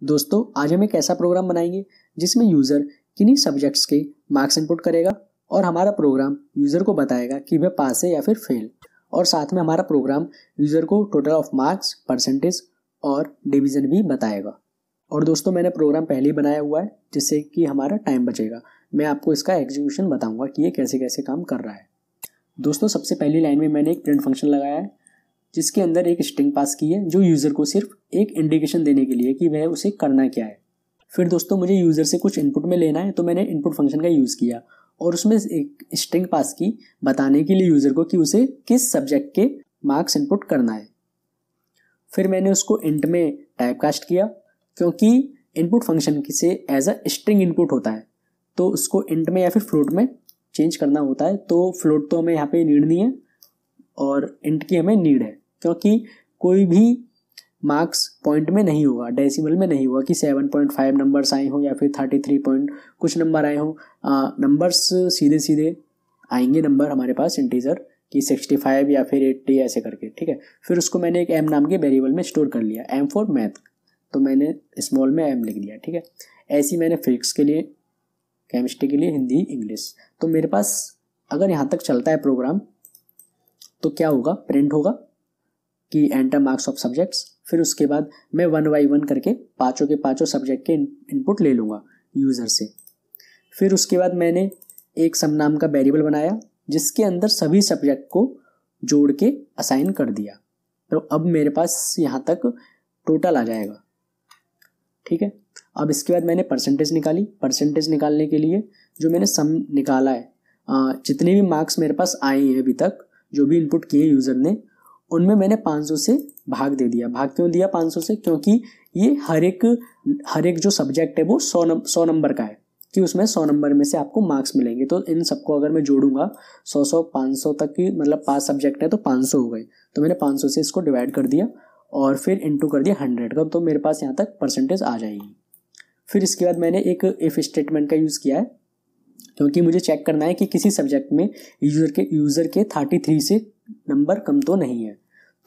दोस्तों आज हम एक ऐसा प्रोग्राम बनाएंगे जिसमें यूज़र किन्हीं सब्जेक्ट्स के मार्क्स इनपुट करेगा और हमारा प्रोग्राम यूज़र को बताएगा कि वह पास है या फिर फेल। और साथ में हमारा प्रोग्राम यूज़र को टोटल ऑफ मार्क्स, परसेंटेज और डिवीज़न भी बताएगा। और दोस्तों मैंने प्रोग्राम पहले ही बनाया हुआ है जिससे कि हमारा टाइम बचेगा। मैं आपको इसका एग्जीक्यूशन बताऊँगा कि ये कैसे कैसे काम कर रहा है। दोस्तों सबसे पहली लाइन में मैंने एक प्रिंट फंक्शन लगाया है जिसके अंदर एक स्ट्रिंग पास की है जो यूज़र को सिर्फ एक इंडिकेशन देने के लिए कि वह उसे करना क्या है। फिर दोस्तों मुझे यूज़र से कुछ इनपुट में लेना है तो मैंने इनपुट फंक्शन का यूज़ किया और उसमें एक स्ट्रिंग पास की बताने के लिए यूज़र को कि उसे किस सब्जेक्ट के मार्क्स इनपुट करना है। फिर मैंने उसको इंट में टाइप कास्ट किया क्योंकि इनपुट फंक्शन से एज अ स्ट्रिंग इनपुट होता है तो उसको इंट में या फिर फ्लोट में चेंज करना होता है। तो फ्लोट तो हमें यहाँ पे नीड नहीं है और इंट की हमें नीड है क्योंकि कोई भी मार्क्स पॉइंट में नहीं होगा, डेसिमल में नहीं होगा कि 7.5 नंबर्स आए हों या फिर 33 पॉइंट कुछ नंबर आए हों। नंबर्स सीधे सीधे आएंगे नंबर हमारे पास इंटीजर कि 65 या फिर 80 ऐसे करके, ठीक है। फिर उसको मैंने एक एम नाम के वेरिएबल में स्टोर कर लिया, एम फॉर मैथ, तो मैंने स्मॉल में एम लिख दिया, ठीक है। ऐसे मैंने फिजिक्स के लिए, केमिस्ट्री के लिए, हिंदी, इंग्लिश। तो मेरे पास अगर यहाँ तक चलता है प्रोग्राम तो क्या होगा, प्रिंट होगा कि एंटर मार्क्स ऑफ सब्जेक्ट्स। फिर उसके बाद मैं 1 बाई 1 करके पाँचों के पाँचों सब्जेक्ट के इनपुट ले लूँगा यूज़र से। फिर उसके बाद मैंने एक सम नाम का वेरिएबल बनाया जिसके अंदर सभी सब्जेक्ट को जोड़ के असाइन कर दिया। तो अब मेरे पास यहाँ तक टोटल आ जाएगा, ठीक है। अब इसके बाद मैंने परसेंटेज निकाली। परसेंटेज निकालने के लिए जो मैंने सम निकाला है, जितने भी मार्क्स मेरे पास आए हैं अभी तक, जो भी इनपुट किए यूज़र ने, उनमें मैंने 500 से भाग दे दिया। भाग क्यों दिया 500 से? क्योंकि ये हर एक जो सब्जेक्ट है वो 100 नंबर का है कि उसमें 100 नंबर में से आपको मार्क्स मिलेंगे। तो इन सबको अगर मैं जोड़ूंगा 100 500 तक की, मतलब 5 सब्जेक्ट है तो 500 हो गए। तो मैंने 500 से इसको डिवाइड कर दिया और फिर इंटू कर दिया 100 का, तो मेरे पास यहाँ तक परसेंटेज आ जाएगी। फिर इसके बाद मैंने एक इफ स्टेटमेंट का यूज़ किया है क्योंकि मुझे चेक करना है कि किसी सब्जेक्ट में यूज़र के 33 से नंबर कम तो नहीं है।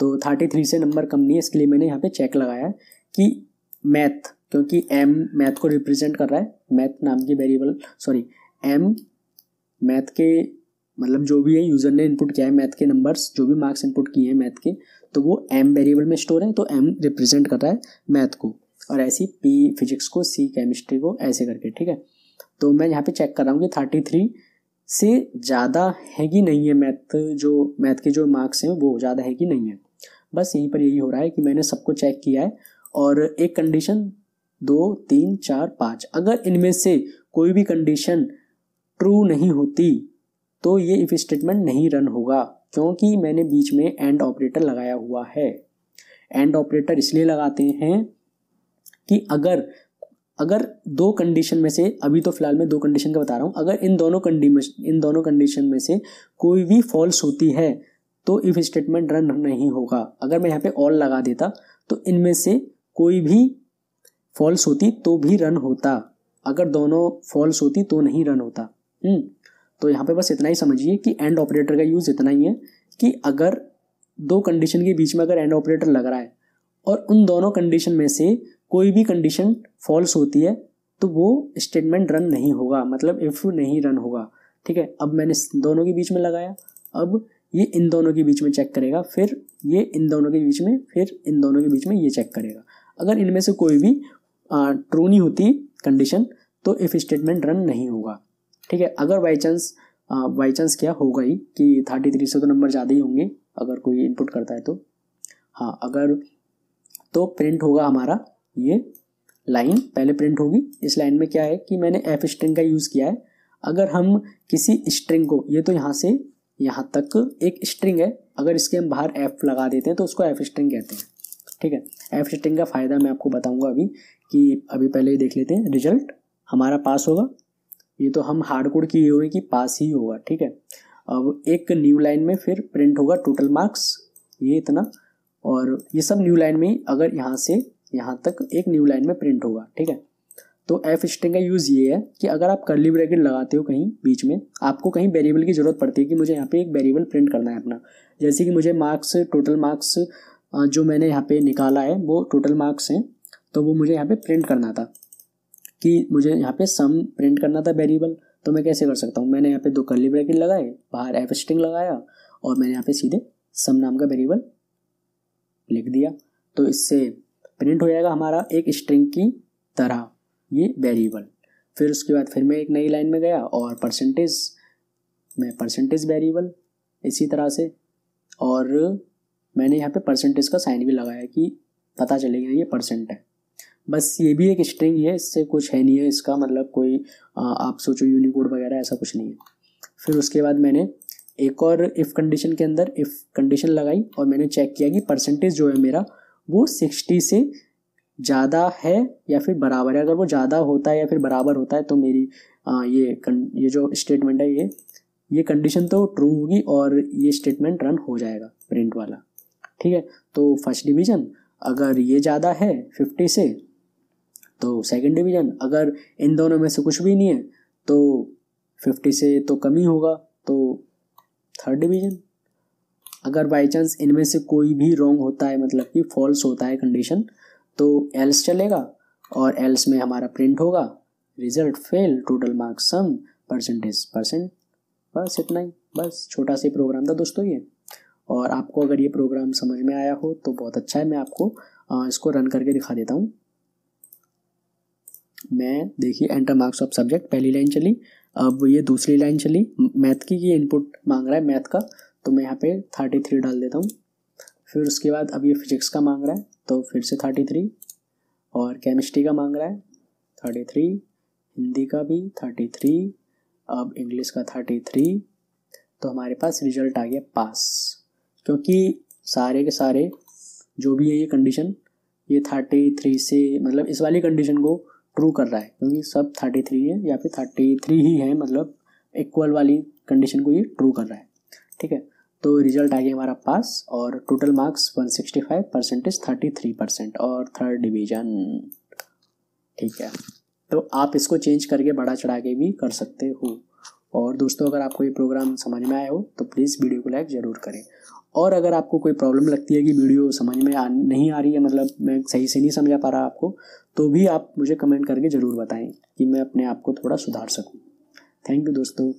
तो 33 से नंबर कम नहीं है, इसके लिए मैंने यहाँ पे चेक लगाया है कि मैथ, क्योंकि एम मैथ को रिप्रेजेंट कर रहा है, मैथ नाम की वेरिएबल, एम मैथ के, मतलब जो भी है यूज़र ने इनपुट किया है मैथ के नंबर्स, जो भी मार्क्स इनपुट किए हैं मैथ के, तो वो एम वेरिएबल में स्टोर है। तो एम रिप्रेजेंट कर रहा है मैथ को, और ऐसी पी फिजिक्स को, सी केमिस्ट्री को, ऐसे करके, ठीक है। तो मैं यहाँ पे चेक कर रहा हूँ कि 33 से ज़्यादा है कि नहीं है मैथ के जो मार्क्स हैं वो ज़्यादा है कि नहीं है। बस यहीं पर यही हो रहा है कि मैंने सबको चेक किया है और एक कंडीशन 2 3 4 5, अगर इनमें से कोई भी कंडीशन ट्रू नहीं होती तो ये इफ स्टेटमेंट नहीं रन होगा, क्योंकि मैंने बीच में एंड ऑपरेटर लगाया हुआ है। एंड ऑपरेटर इसलिए लगाते हैं कि अगर दो कंडीशन में से, अभी तो फिलहाल मैं 2 कंडीशन का बता रहा हूँ, अगर इन दोनों कंडीशन में से कोई भी फॉल्स होती है तो इफ स्टेटमेंट रन नहीं होगा। अगर मैं यहाँ पे ऑल लगा देता तो इनमें से कोई भी फॉल्स होती तो भी रन होता, अगर दोनों फॉल्स होती तो नहीं रन होता। तो यहाँ पे बस इतना ही समझिए कि एंड ऑपरेटर का यूज़ इतना ही है कि अगर 2 कंडीशन के बीच में अगर एंड ऑपरेटर लग रहा है और उन दोनों कंडीशन में से कोई भी कंडीशन फॉल्स होती है तो वो स्टेटमेंट रन नहीं होगा, मतलब इफ नहीं रन होगा, ठीक है। अब मैंने दोनों के बीच में लगाया, अब ये इन दोनों के बीच में चेक करेगा, फिर ये इन दोनों के बीच में, फिर इन दोनों के बीच में ये चेक करेगा। अगर इनमें से कोई भी ट्रू नहीं होती कंडीशन तो इफ स्टेटमेंट रन नहीं होगा, ठीक है। अगर बाई चांस क्या होगा ही कि 33 से तो नंबर ज़्यादा ही होंगे अगर कोई इनपुट करता है तो, हाँ, अगर तो प्रिंट होगा हमारा, ये लाइन पहले प्रिंट होगी। इस लाइन में क्या है कि मैंने एफ स्ट्रिंग का यूज़ किया है। अगर हम किसी स्ट्रिंग को, ये तो यहाँ से यहाँ तक एक स्ट्रिंग है, अगर इसके हम बाहर एफ लगा देते हैं तो उसको एफ स्ट्रिंग कहते हैं, ठीक है। एफ स्ट्रिंग का फ़ायदा मैं आपको बताऊंगा अभी पहले ही देख लेते हैं। रिजल्ट हमारा पास होगा, ये तो हम हार्ड कोड किए हुए कि पास ही होगा, ठीक है। अब एक न्यू लाइन में फिर प्रिंट होगा टोटल मार्क्स, ये इतना, और ये सब न्यू लाइन में, अगर यहाँ से यहाँ तक एक न्यू लाइन में प्रिंट होगा, ठीक है। तो एफ स्ट्रिंग का यूज़ ये है कि अगर आप कर्ली ब्रैकेट लगाते हो कहीं बीच में, आपको कहीं वेरिएबल की ज़रूरत पड़ती है कि मुझे यहाँ पे एक वेरिएबल प्रिंट करना है अपना, जैसे कि मुझे मार्क्स, टोटल मार्क्स जो मैंने यहाँ पे निकाला है वो टोटल मार्क्स हैं, तो वो मुझे यहाँ पे प्रिंट करना था कि मुझे यहाँ पे सम प्रिंट करना था वेरिएबल। तो मैं कैसे कर सकता हूँ, मैंने यहाँ पे 2 कर्ली ब्रैकेट लगाए, बाहर एफ स्ट्रिंग लगाया और मैंने यहाँ पे सीधे सम नाम का वेरिएबल लिख दिया। तो इससे प्रिंट हो जाएगा हमारा एक स्ट्रिंग की तरह ये वेरिएबल। फिर उसके बाद फिर मैं एक नई लाइन में गया और परसेंटेज वेरिएबल इसी तरह से, और मैंने यहाँ पे परसेंटेज का साइन भी लगाया कि पता चलेगा ये परसेंट है। बस ये भी एक स्ट्रिंग है, इससे कुछ है नहीं है, इसका मतलब कोई आप सोचो यूनिकोड वगैरह ऐसा कुछ नहीं है। फिर उसके बाद मैंने एक और इफ़ कंडीशन के अंदर इफ़ कंडीशन लगाई और मैंने चेक किया कि परसेंटेज जो है मेरा वो 60 से ज़्यादा है या फिर बराबर है। अगर वो ज़्यादा होता है या फिर बराबर होता है तो मेरी ये जो स्टेटमेंट है ये कंडीशन तो ट्रू होगी और ये स्टेटमेंट रन हो जाएगा प्रिंट वाला। ठीक है, तो फर्स्ट डिवीज़न अगर ये ज़्यादा है 50 से तो सेकंड डिवीज़न, अगर इन दोनों में से कुछ भी नहीं है तो 50 से तो कम ही होगा तो थर्ड डिवीज़न। अगर बाई चांस इनमें से कोई भी रॉन्ग होता है, मतलब कि फॉल्स होता है कंडीशन, तो एल्स चलेगा और एल्स में हमारा प्रिंट होगा रिजल्ट फेल, टोटल मार्क्स सम, परसेंटेज %। बस इतना ही, बस छोटा सा प्रोग्राम था दोस्तों ये। और आपको अगर ये प्रोग्राम समझ में आया हो तो बहुत अच्छा है। मैं आपको इसको रन करके दिखा देता हूँ। मैं देखिए एंटर मार्क्स ऑफ सब्जेक्ट पहली लाइन चली, अब ये दूसरी लाइन चली, मैथ की ये इनपुट मांग रहा है मैथ का, तो मैं यहाँ पे 33 डाल देता हूँ। फिर उसके बाद अब ये फिजिक्स का मांग रहा है तो फिर से 33, और केमिस्ट्री का मांग रहा है 33, हिंदी का भी 33, अब इंग्लिश का 33। तो हमारे पास रिजल्ट आ गया पास, क्योंकि सारे के सारे जो भी है ये कंडीशन ये 33 से, मतलब इस वाली कंडीशन को ट्रू कर रहा है, क्योंकि सब 33 है या फिर 33 ही है, मतलब इक्वल वाली कंडीशन को ये ट्रू कर रहा है। ठीक है, तो रिजल्ट आ गया हमारा पास और टोटल मार्क्स 165, परसेंटेज 33% और थर्ड डिवीज़न। ठीक है, तो आप इसको चेंज करके बढ़ा चढ़ा के भी कर सकते हो। और दोस्तों अगर आपको ये प्रोग्राम समझ में आया हो तो प्लीज़ वीडियो को लाइक ज़रूर करें। और अगर आपको कोई प्रॉब्लम लगती है कि वीडियो समझ में नहीं आ रही है, मतलब मैं सही से नहीं समझा पा रहा आपको, तो भी आप मुझे कमेंट करके ज़रूर बताएं कि मैं अपने आप को थोड़ा सुधार सकूं। थैंक यू दोस्तों।